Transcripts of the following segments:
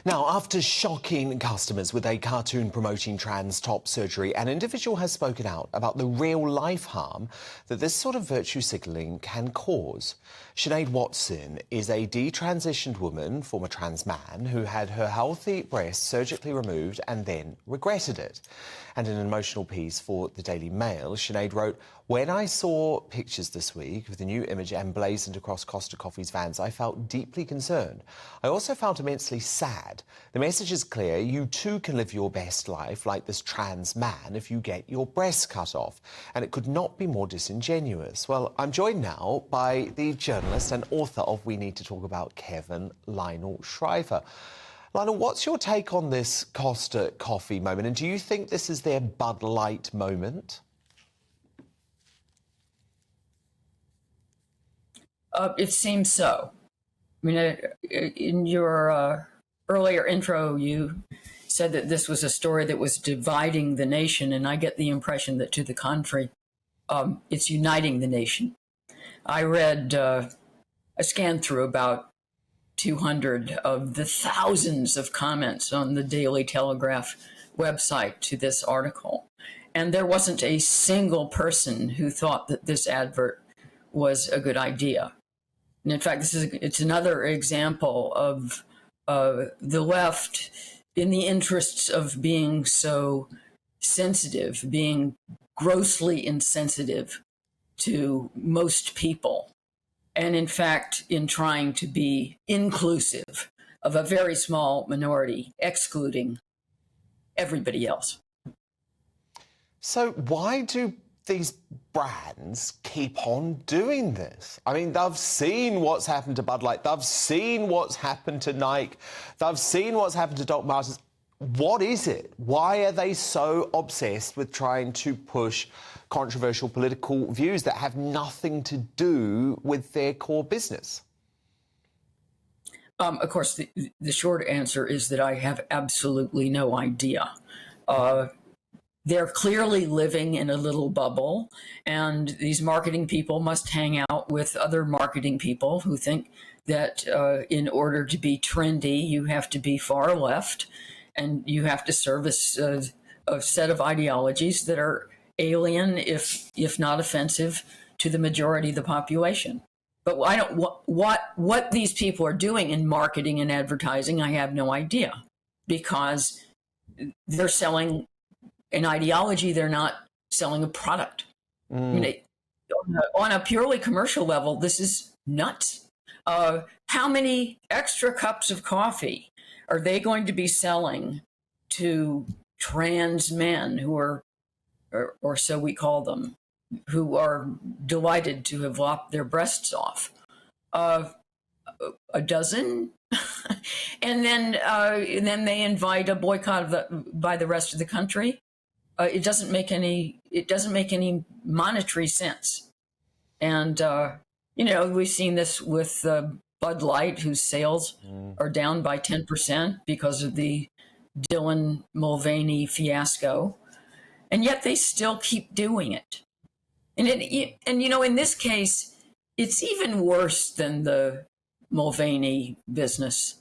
Now, after shocking customers with a cartoon promoting trans top surgery, an individual has spoken out about the real-life harm that this sort of virtue signalling can cause. Sinead Watson is a detransitioned woman, former trans man, who had her healthy breasts surgically removed and then regretted it. And in an emotional piece for the Daily Mail, Sinead wrote, "When I saw pictures this week of the new image emblazoned across Costa Coffee's vans, I felt deeply concerned. I also felt immensely sad. The message is clear. You too can live your best life like this trans man if you get your breasts cut off. And it could not be more disingenuous." Well, I'm joined now by the journalist and author of We Need to Talk About Kevin, Lionel Shriver. Lionel, what's your take on this Costa Coffee moment? And do you think this is their Bud Light moment? It seems so. I mean, in your earlier intro, you said that this was a story that was dividing the nation, and I get the impression that, to the contrary, it's uniting the nation. I read, I scanned through about 200 of the thousands of comments on the Daily Telegraph website to this article, and there wasn't a single person who thought that this advert was a good idea. And in fact, it's another example of the left, in the interests of being so sensitive, being grossly insensitive to most people, and in fact, in trying to be inclusive of a very small minority, excluding everybody else. So why do these brands keep on doing this? I mean, they've seen what's happened to Bud Light, they've seen what's happened to Nike, they've seen what's happened to Doc Martens. What is it? Why are they so obsessed with trying to push controversial political views that have nothing to do with their core business? Of course, the short answer is that I have absolutely no idea. They're clearly living in a little bubble, and these marketing people must hang out with other marketing people who think that in order to be trendy, you have to be far left, and you have to service a set of ideologies that are alien, if not offensive, to the majority of the population. But I don't what these people are doing in marketing and advertising, I have no idea, because they're selling an ideology, they're not selling a product. I mean, on a purely commercial level, this is nuts. How many extra cups of coffee are they going to be selling to trans men who are, or so we call them, who are delighted to have lopped their breasts off? A dozen? and then they invite a boycott by the rest of the country. It doesn't make any monetary sense. And we've seen this with Bud Light, whose sales are down by 10% because of the Dylan Mulvaney fiasco, and yet they still keep doing it. And in this case, it's even worse than the Mulvaney business,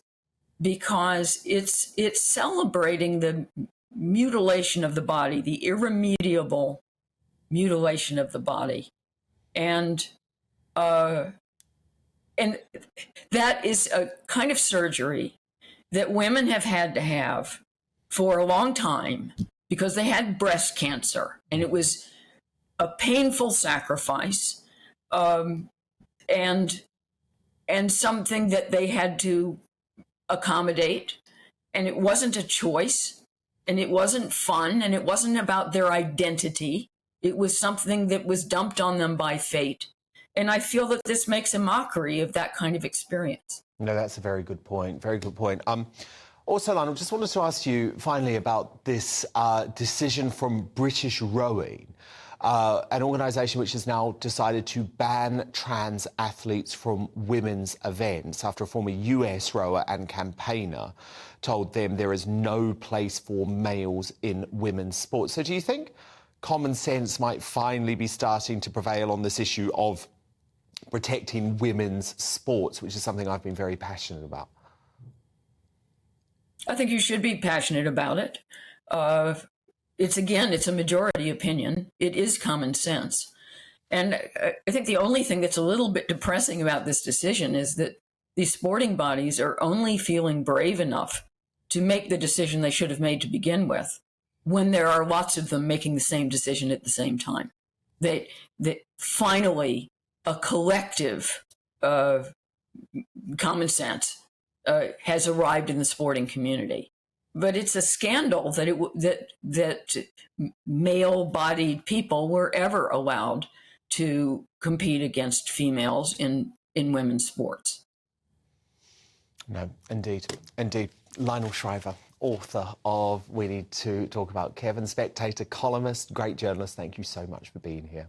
because it's celebrating the mutilation of the body, the irremediable mutilation of the body, and that is a kind of surgery that women have had to have for a long time because they had breast cancer, and it was a painful sacrifice, and something that they had to accommodate, and it wasn't a choice. And it wasn't fun, and it wasn't about their identity. It was something that was dumped on them by fate. And I feel that this makes a mockery of that kind of experience. No, that's a very good point. Very good point. Also, Lionel, just wanted to ask you finally about this decision from British Rowing, an organisation which has now decided to ban trans athletes from women's events after a former US rower and campaigner told them there is no place for males in women's sports. So do you think common sense might finally be starting to prevail on this issue of protecting women's sports, which is something I've been very passionate about? I think you should be passionate about it. Uh, it's a majority opinion. It is common sense. And I think the only thing that's a little bit depressing about this decision is that these sporting bodies are only feeling brave enough to make the decision they should have made to begin with when there are lots of them making the same decision at the same time. That finally a collective common sense has arrived in the sporting community. But it's a scandal that male-bodied people were ever allowed to compete against females in women's sports. No, indeed. Lionel Shriver, author of We Need to Talk About Kevin, Spectator columnist, great journalist. Thank you so much for being here.